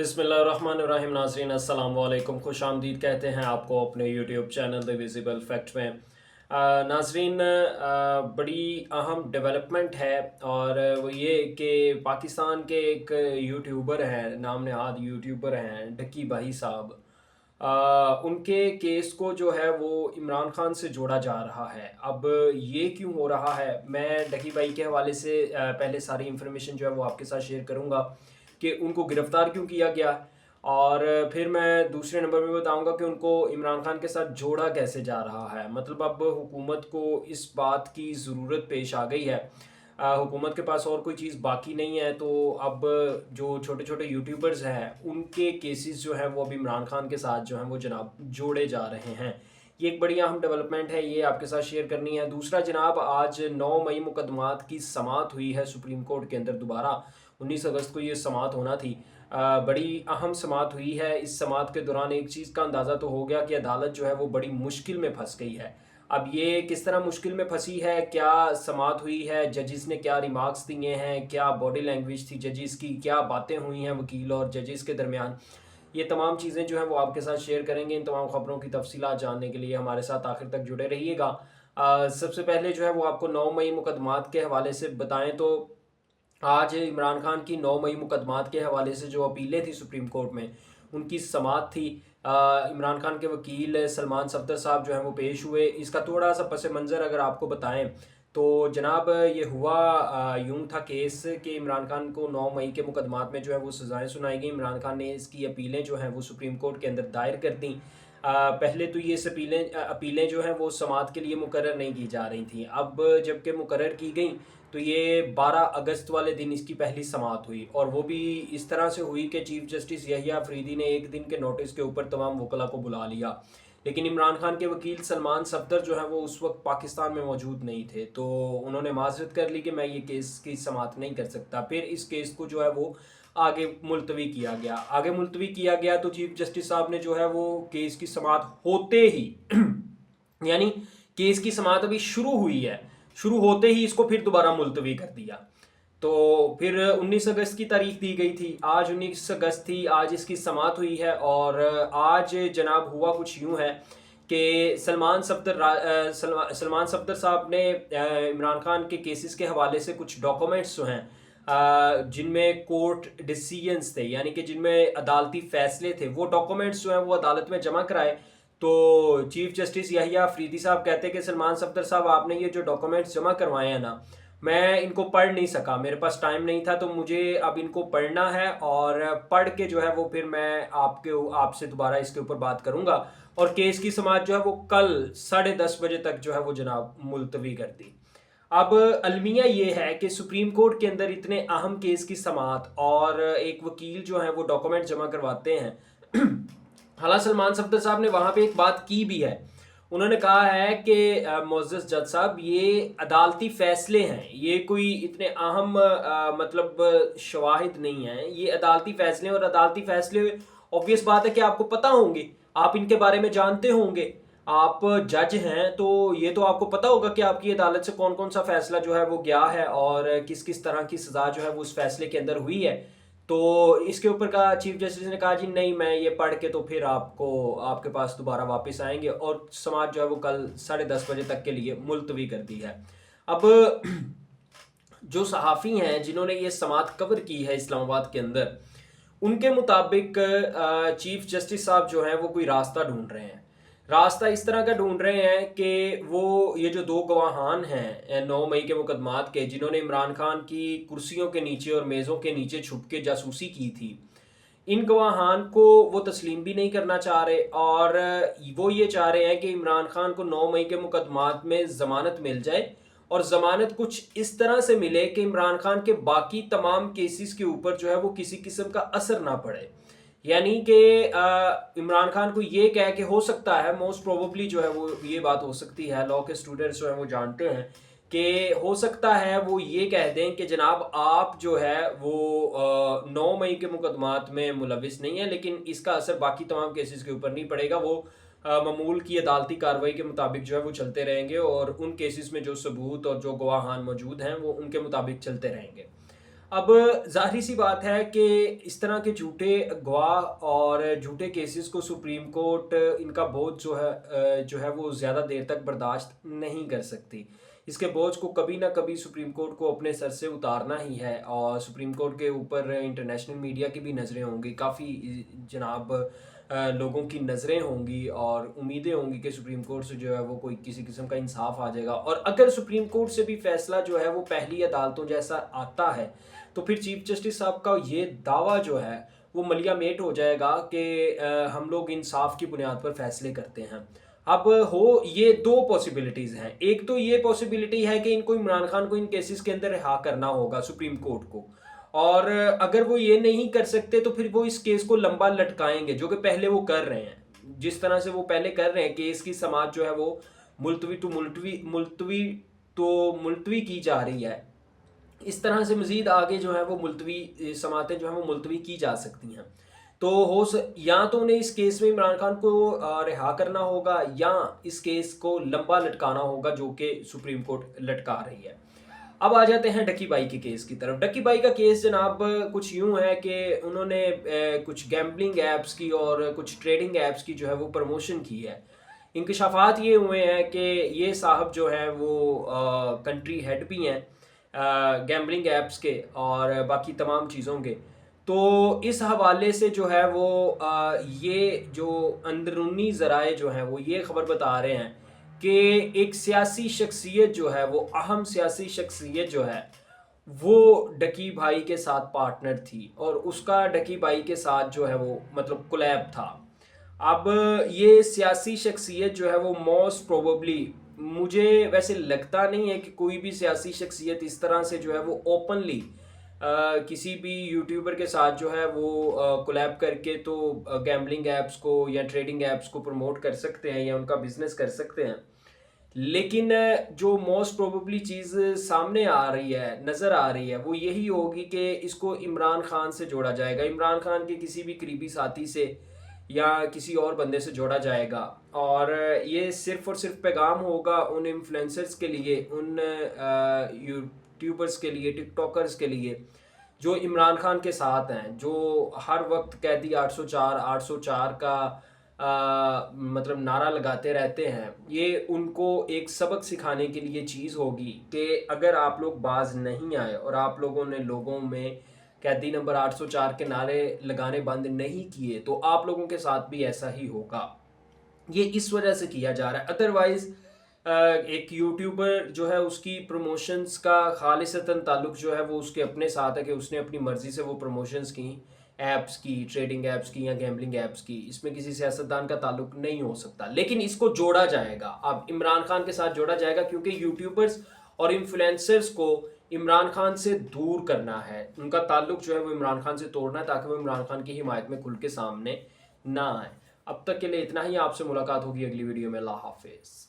बिस्मिल्लाहिर्रहमानिर्रहीम। नाज़रीन अस्सलाम वालेकुम, खुश आमदीद कहते हैं आपको अपने YouTube channel the visible fact में। नाज़रीन, बड़ी अहम डेवलपमेंट है और वो ये कि पाकिस्तान के एक यूट्यूबर हैं, नाम नहाद यूट्यूबर हैं ढक्की भाई साहब। उनके केस को जो है वो इमरान खान से जोड़ा जा रहा है। अब ये क्यों हो रहा है, मैं ढक्की भाई के हवाले से पहले सारी इन्फॉर्मेशन जो है वो आपके साथ शेयर करूँगा कि उनको गिरफ़्तार क्यों किया गया, और फिर मैं दूसरे नंबर में बताऊंगा कि उनको इमरान खान के साथ जोड़ा कैसे जा रहा है। मतलब अब हुकूमत को इस बात की ज़रूरत पेश आ गई है, हुकूमत के पास और कोई चीज़ बाकी नहीं है, तो अब जो छोटे छोटे यूट्यूबर्स हैं उनके केसेस जो हैं वो अब इमरान खान के साथ जो हैं वो जनाब जोड़े जा रहे हैं। ये एक बड़ी अहम डेवलपमेंट है, ये आपके साथ शेयर करनी है। दूसरा जनाब, आज 9 मई मुकदमात की समाअत हुई है सुप्रीम कोर्ट के अंदर। दोबारा 19 अगस्त को ये समाअत होना थी। बड़ी अहम समाअत हुई है। इस समाअत के दौरान एक चीज़ का अंदाज़ा तो हो गया कि अदालत जो है वो बड़ी मुश्किल में फंस गई है। अब ये किस तरह मुश्किल में फंसी है, क्या समाअत हुई है, जजेस ने क्या रिमार्क्स दिए हैं, क्या बॉडी लैंग्वेज थी जजेस की, क्या बातें हुई हैं वकील और जजेस के दरमियान, ये तमाम चीज़ें जो हैं वो आपके साथ शेयर करेंगे। इन तमाम खबरों की तफसीलात जानने के लिए हमारे साथ आखिर तक जुड़े रहिएगा। सबसे पहले जो है वो आपको 9 मई मुकदमात के हवाले से बताएं तो आज इमरान खान की 9 मई मुकदमात के हवाले से जो अपीलें थी सुप्रीम कोर्ट में, उनकी समाअत थी। इमरान खान के वकील सलमान सफदर साहब जो हैं वो पेश हुए। इसका थोड़ा सा पस मंज़र अगर आपको बताएं तो जनाब ये हुआ यूं था केस कि इमरान खान को 9 मई के मुकदमात में जो है वो सज़ाएं सुनाई गई। इमरान खान ने इसकी अपीलें जो हैं वो सुप्रीम कोर्ट के अंदर दायर कर दी। पहले तो ये अपीलें जो हैं वो समाअत के लिए मुकर्रर नहीं की जा रही थी। अब जबकि मुकर्रर की गई तो ये 12 अगस्त वाले दिन इसकी पहली समाअत हुई, और वो भी इस तरह से हुई कि चीफ जस्टिस यहिया अफरीदी ने एक दिन के नोटिस के ऊपर तमाम वकला को बुला लिया। लेकिन इमरान खान के वकील सलमान सफदर जो है वो उस वक्त पाकिस्तान में मौजूद नहीं थे, तो उन्होंने माजरत कर ली कि मैं ये केस की समाअत नहीं कर सकता। फिर इस केस को जो है वो आगे मुलतवी किया गया। आगे मुलतवी किया गया तो चीफ जस्टिस साहब ने जो है वो केस की समाअत होते ही यानी केस की समाअत अभी शुरू हुई है, शुरू होते ही इसको फिर दोबारा मुलतवी कर दिया। तो फिर 19 अगस्त की तारीख दी गई थी, आज 19 अगस्त थी, आज इसकी समाअत हुई है। और आज जनाब हुआ कुछ यूं है कि सलमान सफदर साहब ने इमरान खान के केसेस के हवाले से कुछ डॉक्यूमेंट्स जो हैं जिनमें कोर्ट डिसीजंस थे, यानी कि जिनमें अदालती फैसले थे, वो डॉक्यूमेंट्स जो हैं वो अदालत में जमा कराए। तो चीफ जस्टिस यहिया अफरीदी साहब कहते हैं कि सलमान सफदर साहब, आपने ये जो डॉक्यूमेंट्स जमा करवाए हैं ना, मैं इनको पढ़ नहीं सका, मेरे पास टाइम नहीं था, तो मुझे अब इनको पढ़ना है और पढ़ के जो है वो फिर मैं आपसे दोबारा इसके ऊपर बात करूंगा। और केस की समाअत जो है वो कल 10:30 बजे तक जो है वो जनाब मुलतवी कर दी। अब अलमिया ये है कि सुप्रीम कोर्ट के अंदर इतने अहम केस की समाअत और एक वकील जो है वो डॉक्यूमेंट जमा करवाते हैं। हालांकि सलमान सफदर साहब ने वहां पे एक बात की भी है, उन्होंने कहा है कि मोअज़्ज़ज़ जज साहब, ये अदालती फैसले हैं, ये कोई इतने अहम मतलब शवाहिद नहीं हैं, ये अदालती फैसले हैं। और अदालती फैसले ऑब्वियस बात है कि आपको पता होंगे, आप इनके बारे में जानते होंगे, आप जज हैं तो ये तो आपको पता होगा कि आपकी अदालत से कौन कौन सा फैसला जो है वो गया है और किस किस तरह की सज़ा जो है वो उस फैसले के अंदर हुई है। तो इसके ऊपर का चीफ जस्टिस ने कहा जी नहीं, मैं ये पढ़ के तो फिर आपके पास दोबारा वापस आएंगे, और समाअत जो है वो कल 10:30 बजे तक के लिए मुलतवी कर दी है। अब जो सहाफ़ी हैं जिन्होंने ये समाअत कवर की है इस्लामाबाद के अंदर, उनके मुताबिक चीफ जस्टिस साहब जो हैं वो कोई रास्ता ढूंढ रहे हैं। रास्ता इस तरह का ढूंढ रहे हैं कि वो ये जो 2 गवाहान हैं 9 मई के मुकदमात के, जिन्होंने इमरान खान की कुर्सियों के नीचे और मेज़ों के नीचे छुप के जासूसी की थी, इन गवाहान को वो तस्लीम भी नहीं करना चाह रहे, और वो ये चाह रहे हैं कि इमरान खान को 9 मई के मुकदमात में ज़मानत मिल जाए, और ज़मानत कुछ इस तरह से मिले कि इमरान खान के बाकी तमाम केसेस के ऊपर जो है वो किसी किस्म का असर ना पड़े। यानी कि इमरान खान को ये कह के, हो सकता है मोस्ट प्रोबेबली जो है वो ये बात हो सकती है, लॉ के स्टूडेंट्स जो है वो जानते हैं कि हो सकता है वो ये कह दें कि जनाब आप जो है वो 9 मई के मुकदमात में मुलविस नहीं है, लेकिन इसका असर बाकी तमाम केसेस के ऊपर नहीं पड़ेगा, वो मामूल की अदालती कार्रवाई के मुताबिक जो है वो चलते रहेंगे, और उन केसेस में जो सबूत और जो गवाहान मौजूद हैं वो उनके मुताबिक चलते रहेंगे। اب ظاہری سی بات ہے کہ اس طرح کے جھوٹے گواہ اور جھوٹے کیسز کو سپریم کورٹ ان کا بوجھ جو ہے وہ زیادہ دیر تک برداشت نہیں کر سکتی. اس کے بوجھ کو کبھی نہ کبھی سپریم کورٹ کو اپنے سر سے اتارنا ہی ہے، اور سپریم کورٹ کے اوپر انٹرنیشنل میڈیا کی بھی نظریں ہوں گی، کافی جناب لوگوں کی نظریں ہوں گی اور امیدیں ہوں گی کہ سپریم کورٹ سے جو ہے وہ کوئی کسی قسم کا انصاف آ جائے گا. اور اگر سپریم کورٹ سے بھی فیصلہ جو ہے وہ پہلی عدالتوں جیسا آتا ہے تو پھر چیف جسٹس صاحب کا یہ دعویٰ جو ہے وہ ملیا میٹ ہو جائے گا کہ ہم لوگ انصاف کی بنیاد پر فیصلے کرتے ہیں. اب یہ دو پاسبلٹیز ہیں. ایک تو یہ پاسبلٹی ہے کہ ان کو عمران خان کو ان کیسز کے اندر رہا کرنا ہوگا سپریم کورٹ کو، اور اگر وہ یہ نہیں کر سکتے تو پھر وہ اس کیس کو لمبا لٹکائیں گے، جو کہ پہلے وہ کر رہے ہیں. جس طرح سے وہ پہلے کر رہے ہیں، کیس کی سماعت جو ہے وہ ملتوی کی جا رہی ہے، اس طرح سے مزید آگے جو ہے وہ ملتوی سماعتیں جو ہیں وہ ملتوی کی جا سکتی ہیں. تو یا تو انہیں اس کیس میں عمران خان کو رہا کرنا ہوگا یا اس کیس کو لمبا لٹکانا ہوگا، جو کہ سپریم کورٹ لٹکا رہی ہے. اب آ جاتے ہیں ڈکی بائی کے کیس کی طرف. ڈکی بائی کا کیس جناب کچھ یوں ہے کہ انہوں نے کچھ گیمبلنگ ایپس کی اور کچھ ٹریڈنگ ایپس کی جو ہے وہ پروموشن کی ہے. انکشافات یہ ہوئے ہیں کہ یہ صاحب جو ہیں وہ کنٹری ہیڈ بھی ہیں گیمبلنگ ایپس کے اور باقی تمام چیزوں کے. تو اس حوالے سے جو ہے وہ یہ جو اندرونی ذرائع جو ہیں وہ یہ خبر بتا رہے ہیں کہ ایک سیاسی شخصیت جو ہے وہ اہم سیاسی شخصیت جو ہے وہ ڈکی بھائی کے ساتھ پارٹنر تھی، اور اس کا ڈکی بھائی کے ساتھ جو ہے وہ مطلب کولیب تھا. اب یہ سیاسی شخصیت جو ہے وہ موسٹ پروبیبلی، مجھے ویسے لگتا نہیں ہے کہ کوئی بھی سیاسی شخصیت اس طرح سے جو ہے وہ اوپنلی کسی بھی یوٹیوبر کے ساتھ جو ہے وہ کولیب کر کے تو گیمبلنگ ایپس کو یا ٹریڈنگ ایپس کو پروموٹ کر سکتے ہیں یا ان کا بزنس کر سکتے ہیں. لیکن جو موسٹ پروبیبلی چیز سامنے آ رہی ہے، نظر آ رہی ہے، وہ یہی ہوگی کہ اس کو عمران خان سے جوڑا جائے گا، عمران خان کے کسی بھی قریبی ساتھی سے یا کسی اور بندے سے جوڑا جائے گا. اور یہ صرف اور صرف پیغام ہوگا ان انفلوئنسرز کے لیے، ان یوٹیوبرز کے لیے، ٹک ٹاکرز کے لیے جو عمران خان کے ساتھ ہیں، جو ہر وقت قیدی 804 کا مطلب نعرہ لگاتے رہتے ہیں. یہ ان کو ایک سبق سکھانے کے لیے چیز ہوگی کہ اگر آپ لوگ باز نہیں آئے اور آپ لوگوں نے لوگوں میں قیدی نمبر 804 کے نعرے لگانے بند نہیں کیے تو آپ لوگوں کے ساتھ بھی ایسا ہی ہوگا. یہ اس وجہ سے کیا جا رہا ہے. ادروائز ایک یوٹیوبر جو ہے اس کی پروموشنز کا خالصتاً تعلق جو ہے وہ اس کے اپنے ساتھ ہے کہ اس نے اپنی مرضی سے وہ پروموشنز کی، ایپس کی، ٹریڈنگ ایپس کی یا گیمبلنگ ایپس کی. اس میں کسی سیاستدان کا تعلق نہیں ہو سکتا. لیکن اس کو جوڑا جائے گا، اب عمران خان کے ساتھ جوڑا جائے گا کیونکہ یوٹیوبرز اور انفلوئنسرز کو عمران خان سے دور کرنا ہے، ان کا تعلق جو ہے وہ عمران خان سے توڑنا ہے تاکہ وہ عمران خان کی حمایت میں کھل کے سامنے نہ آئے. اب تک کے لیے اتنا ہی. آپ سے ملاقات ہوگی اگلی ویڈیو میں. اللہ حافظ.